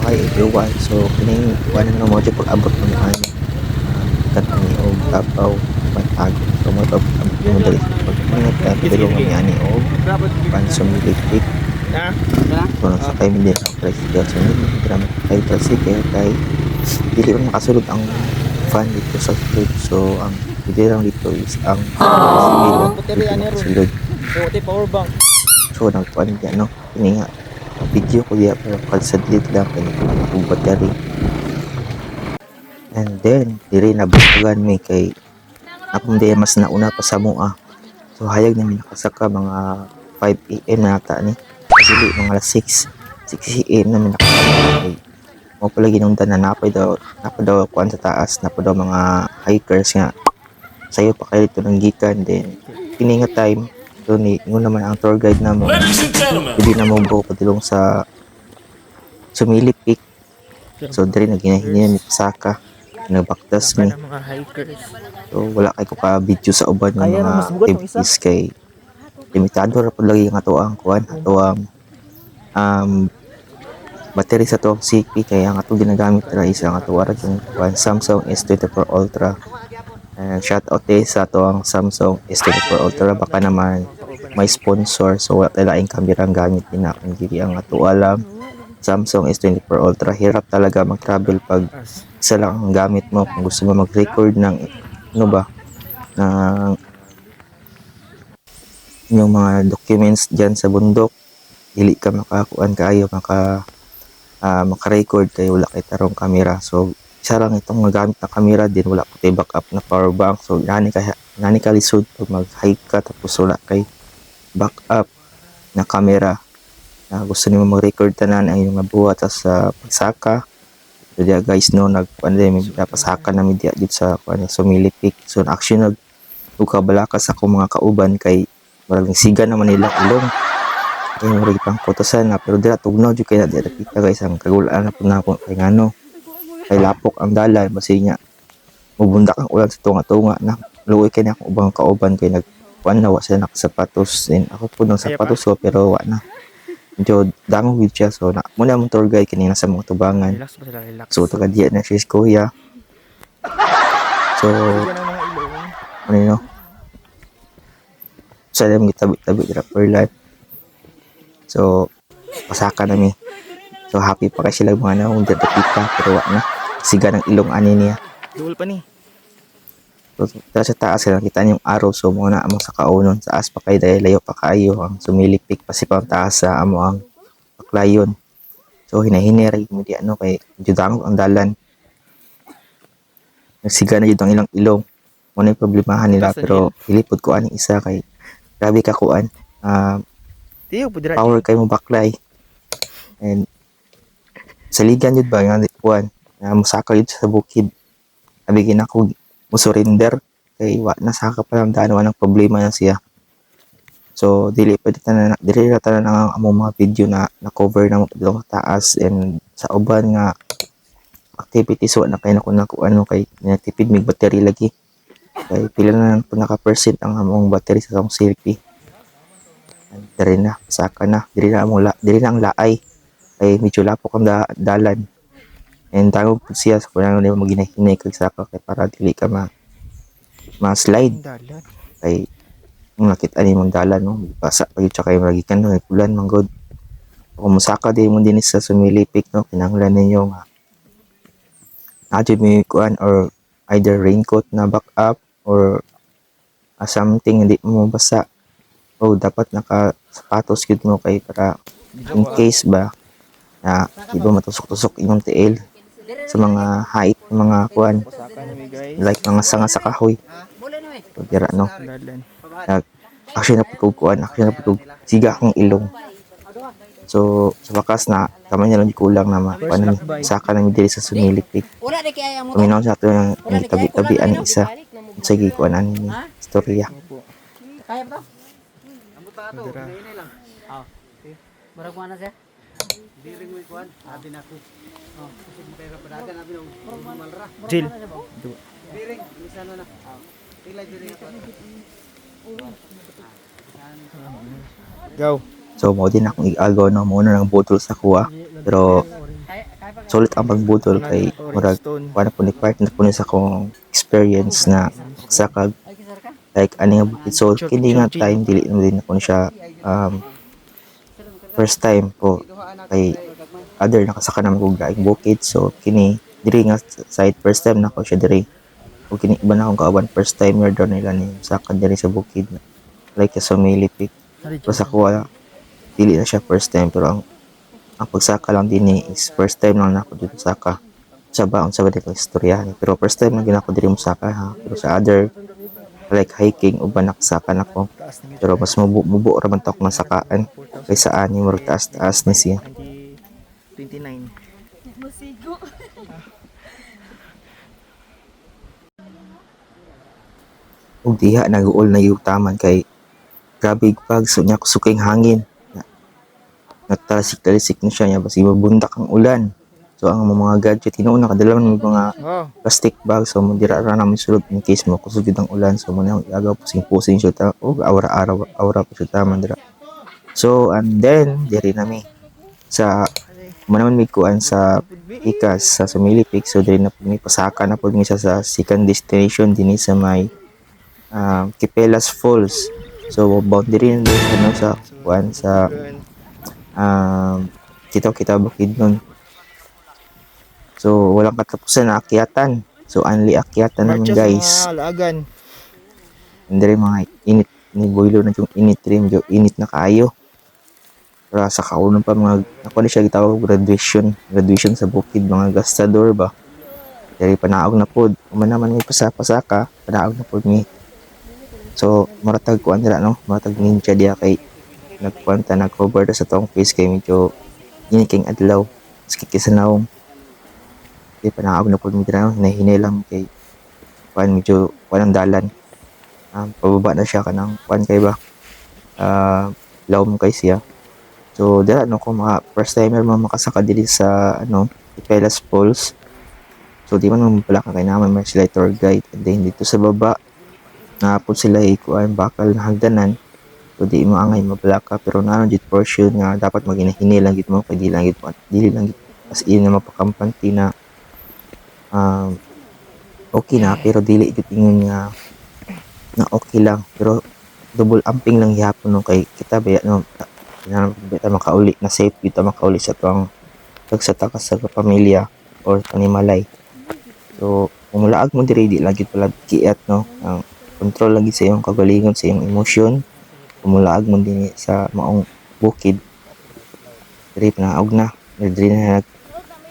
Hi everyone, so kining kuan na mo pag abot ng ano katani og tapaw patago so mo pag abot mo dali pag ingat ka padulong mo ani og pansumilitik so nagsakay mi din sa tricycle so hindi drama kay tricycle kay dili man makasulod ang fan dito sa sulod so ang pwede lang dito is ang sulod so nagkuan diyan no kini nga video ko diya pero kalsadlit lang kay kung battery. And then diri na bustugan mi kay akong diya mas nauna pa sa mua. So hayag namin nakasaka mga 5 AM na ata ni. Dili mga alas 6 AM namin nakasaka kay mo pala ginungdan na napay daw kuan sa taas napay daw mga hikers nga sayo pa kay dito nang gikan then kini nga time doon ni ingon naman ang tour guide namo. Hindi na mo bro padulong sa Sumili Peak. So diri naghinahinian mi pasaka nagbaktas mi. Mga hikers. So wala kay ko pa video sa uban ng mga activities kay limitado ra pud lagi ang ato ang kuan ato ang battery sa to CP kay ang ato ginagamit ra is ang ato ara yung kuan Samsung S24 Ultra. Shout out sa ato ang Samsung S24 Ultra baka naman may sponsor so wala tayo laing camera ang gamit din na kung hindi ang ato alam Samsung S24 Ultra hirap talaga mag-travel pag isa lang ang gamit mo kung gusto mo mag-record ng ano ba ng yung mga documents diyan sa bundok dili ka makakuan kaayo maka-record kay wala kay tarong camera so isa lang itong magamit na camera din wala ko tay backup na power bank so nani ka lisod pag mag-hike ka tapos wala kay backup na camera na gusto nimo mag-record tanan ang inyong nabuhat sa pagsaka. So dia guys no pasaka na media dito sa Sumili Peak. So action nagkabalakas ako mga kauban kay maraming siga naman nila ilong. Kay murag pang kotosan na pero dira tugnaw jud kay dira kita guys ang kagulaan na pud nako kay ngano. Kay lapok ang dalan basi nya mubundak ang ulan sa tunga-tunga na luoy kay na akong ubang kauban kay nagkuan na wa sila nakasapatos din ako pud ng sapatos ko pero wa na. Medyo damo with siya so na muna mong tour guide kanina sa mga tubangan so taga diya na siya kuya so ano yun no sa alam gitabi dira perlat so pasaka na mi so happy pa kay sila mga na under the pita pero wa na siga ng ilong ani niya Duol pa ni. so sa taas sila kita yung araw so mo na amo sa kaunon sa as pa kay dahil layo pa kayo ang Sumili Peak pa si pang taas sa amo ang Baklayon so hinahinera mo di ano kay judang ang dalan nagsiga na jud ang ilang ilong mo na yung problemahan nila pero hilipod ko aning isa kay grabe ka kuan power kay mo baklay and saligan jud ba nga kuan musaka jud sa bukid abigin ako mo surrender kay wa na saka pa lang daan ng problema na siya so dili na tanan ang among mga video na cover na mo padulong sa taas and sa uban nga activities wa na kay ano kay natipid mig battery lagi kay pila na po naka% ang among battery sa akong selfie and diri na saka na diri na ang laay kay medyo lapok ang dalan and tawag po siya sa kunang nimo maginahinay kag saka kay para dili ka ma-slide kay kung nakita ni mong dalan no basa pag siya kay magikan no ulan man god kung musaka di mo din sa Sumili Peak no kinahanglan ninyo nga adyo may kuan or either raincoat na backup or something hindi mo basa o dapat naka sapatos gid mo kay para in case ba na di ba matusok-tusok inyong tiil sa mga height mga kuan like mga sanga sa kahoy so dira no actually naputugkuan siga akong ilong so sa wakas na kamay niya lang kulang na saka namin diri sa Sumili Peak kuminaw sa ato yung tabi-tabi ani isa sige kuan ani ni istorya kaya ba Murag mo na siya? Diring mo ikuan, abi na ko. Oh, kasi mo pera padagan abi no. Malra. Jill. Diring, misano na. Pila diring ako. Go. so mo din akong igagaw no mo na nang botol sa kuha pero sulit ang pagbudol kay murag wala po ni partner po ni sa akong experience na sakag like ani nga bukid. So kini nga time dili na din ako siya first time po kay other nakasaka naman ko gaing bukid. So kini diri nga side first time na ko siya diri. O kini iba na akong kauban first time year doon nila ni saka diri sa bukid like sa Milipik. Basta ko dili na siya first time pero ang pagsaka lang din is first time lang na ako dito saka sa baon sa dito istorya pero first time na gina ako diri musaka ha. Pero sa other like hiking uban nakasaka na ko pero mas mubo ra man tok masakaan kaysa ani murag taas ni siya. 29. Masigo. Ug diha nag-uol na yutaman kay grabe pag so nya kusuking hangin. Nagtalisik-talisik na siya niya basi mabundak ang ulan. So ang mga gadget hinuon nakadala man mga plastic bag so dira ra namin sulod in case mo kusog jud ang ulan so mo na agaw pusing-pusing siya ta og aura pa siya taman dira. So and then diri nami sa manaman may kuan sa Ikas sa Milipik so diri na may pasaka na pud mi sa second destination dinhi sa may Kipelas Falls. So boundary na din ano sa kuan sa kita bukid nun. So walang katapusan na akyatan. So only akyatan naman guys. Alagan. Hindi mga init ni boilo na yung init rin yung init na kaayo. Pero sa kaunon pa mga ako na siya gitawag graduation sa bukid mga gastador ba. Dari panaog na pod. Kung naman may pasaka panaog na pod ni. So maratag kuan dira no, maratag ninja dia kay nagpunta nag-cover sa tong face kay medyo iniking adlaw skiki sa naong di panaog na pod mi dira nahinay lang kay kuan medyo walang dalan pababa na siya kanang kuan kay ba lawom kay siya. So dira no ko mga first timer makasaka dili sa ano Ipelas Falls. So di man mabala ka kay naman may sila tour guide and then dito sa baba na po sila kuan bakal na hagdanan. So di mo angay mabala ka pero naano jud portion nga dapat maghinahini lang gid mo kay dili lang gid as in na mapakampanti na okay na pero dili gid ingon nga na okay lang pero double amping lang gihapon no kay kita ba no kita makauli na safe kita makauli sa tuang tagsatakas sa pamilya or panimalay. So umulaag mo diri di lagi pala kiat no ang control lagi sa iyong kagalingon sa iyong emosyon. Umulaag mo din sa maong bukid diri panaog na diri na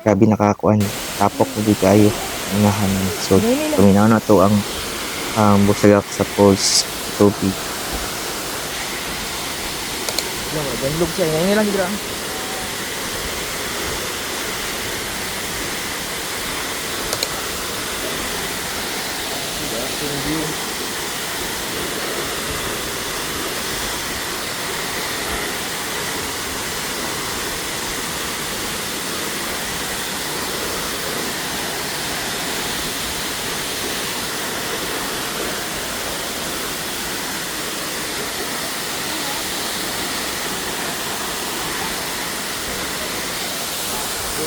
grabe nakakuan tapok mo di kayo unahan. So tuminaw na to ang busagak sa falls tubig. Ganlog siya. Ngayon lang dira.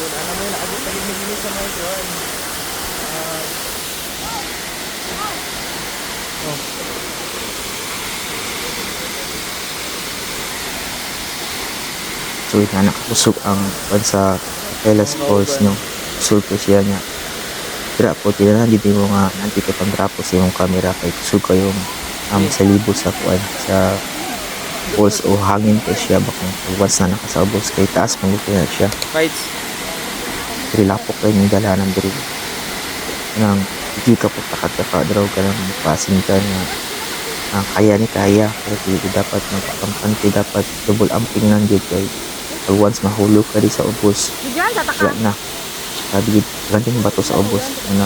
Ano mo yun, naabot na yung sa mga ito. So ina nakakusog ang sa Pelas Falls no. Kusog ko siya niya. Dira po tira na dito mo nga nanti kay pangdrapo sa imong camera kay kusog kayo sa libo sa kuan sa falls o hangin kay siya bakang once na nakasaubos kay taas man dito na siya. Fights. Diri lapok kay ning dalanan diri. Nang di ka po takad-taka draw ka nang passing ka na kaya pero di dapat magpakampante dapat double amping lang dito kay once mahulog ka di sa ubos wala na sabi ganti ng bato sa ubos na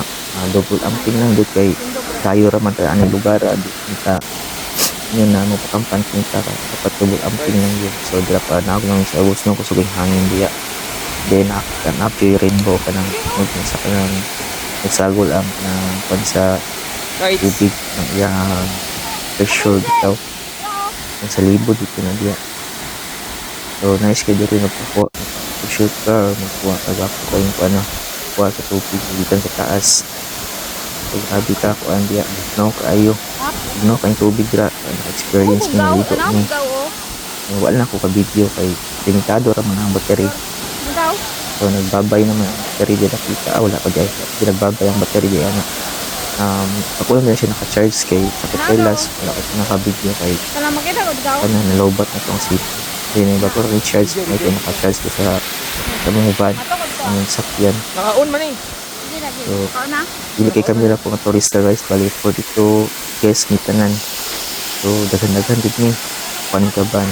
double amping lang dito kay tayo raman tayo anong lugar kita yun na magpakampante kita dapat double amping lang yun. So dira pa na ako lang sa ubos nung kusuging hangin diya then after yung rainbow ka nang sa kanang nagsagol ang pansa tubig ng iyang pressure dito sa libo dito na diya. So nice kayo dito na po shoot ka or magkuha ka ba ko yung ano, kuha sa tubig gikan sa taas. Pag grabe ka ko ang diya, no kaayo. No kay tubig ra, experience ko na dito ni. Wala na ko ka video kay limitado ra man ang battery. So nagbabay naman ang battery di nakita. Wala ko dyan. Di nagbabay ang battery di ano. Ako lang na siya naka-charge kay sa Petelas. Wala ko siya naka-video kay ano, nalobat na tong seat. Hindi na ba ko recharge kay kay naka-charge ko sa mga van. Ang sakyan. Naka-on man eh. So, dili kay kami lang po nga turista guys. Bali 42 guys mitanan. So, daghan-daghan din ni. Panikaban.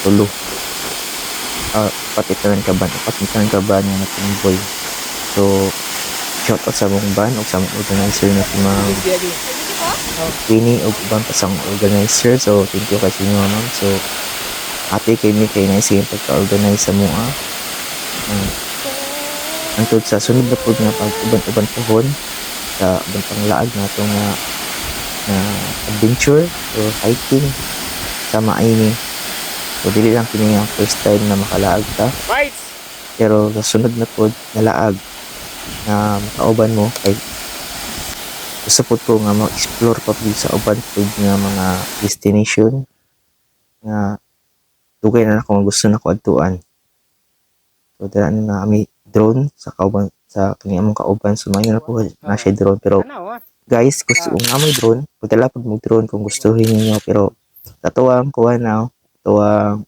Tulo. Patitan kaban. Patitan kaban yung natimboy. So, shout out sa mong ban o sa mong organizer na si Ma'am Winnie o ban pa sa mong organizer. So, thank you kasi nyo ma'am. So, ate kay mi kay naisip pagka-organize sa mga antod sa sunod na po nga pag-uban-uban pohon sa bantang laag na itong na adventure o hiking sa maini. So, dili lang kini ang first time na makalaag ta. Pero sa sunod na po na laag na makauban mo kay gusto po ko nga mag-explore pa po sa uban po nga mga destination nga dugay na ako gusto na ko adtuan. So dala na kami drone sa kauban sa kini among kauban so may na po na siya drone pero guys gusto kung amoy drone pagdala pag mo drone kung gustuhin niyo pero tatuwang kuha na tuwang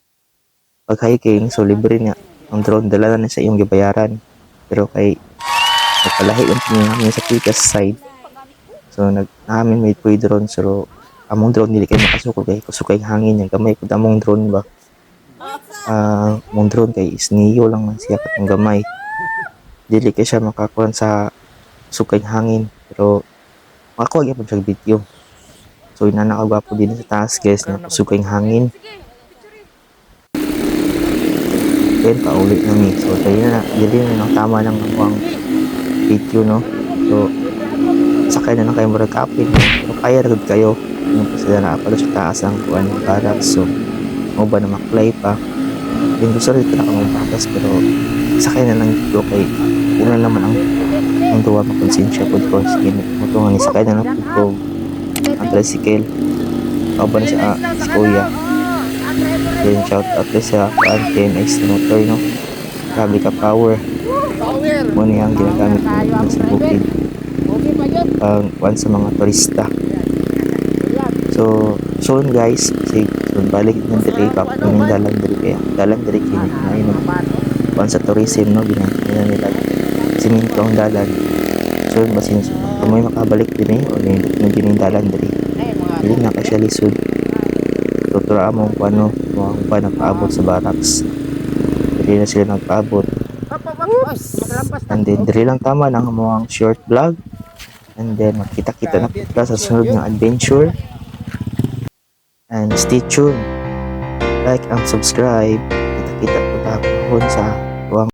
pag hiking so libre niya ang drone dala na sa iyong gibayaran pero kay nagpalahi yung tingin namin sa Quickest side. So, namin may po drone. So, among drone, hindi kayo makasuko kay kusukay hangin yung gamay. Kung among drone ba? Among drone kay isniyo lang man siya katong gamay. Dili kayo siya makakuha sa sukay hangin. Pero, makakuha po siya video. So, inanakagwapo din sa taas guys na kusukay hangin. Then, paulit namin. So, tayo na, dili na tama ng ang video, no? So, sakay na lang kayo maragkapin. Pero kaya rin kayo. Yung pa sila nakapalo sa taas ang kuwan ng barak. So, mo ba na maklay pa. Yung gusto rin talaga mong bakas. Pero, sakay na lang dito kay una naman ang duwa makonsensya po ko. Sige, mutungan ni sakay na lang po ang tricycle. Ako ba na siya si Kuya. Then, shout out na sa TNX motor, no? Grabe ka power. Muna yung ginagamit ko sa bukid once sa mga turista. So soon guys kasi balik ng diri papunin dalan diri kaya dalan diri kini ngayon once sa tourism no ginagawa nila siminto ang dalan so basin kung may makabalik din o yung dalan diri dili na ka siya lisod tutura mo kung ano kung pa nagpaabot sa barracks dili na sila nagpaabot. And then, diri lang tama ng mga short vlog. And then, magkita-kita na kita sa sunod ng adventure. And stay tuned. Like and subscribe. Kita-kita po tayo sa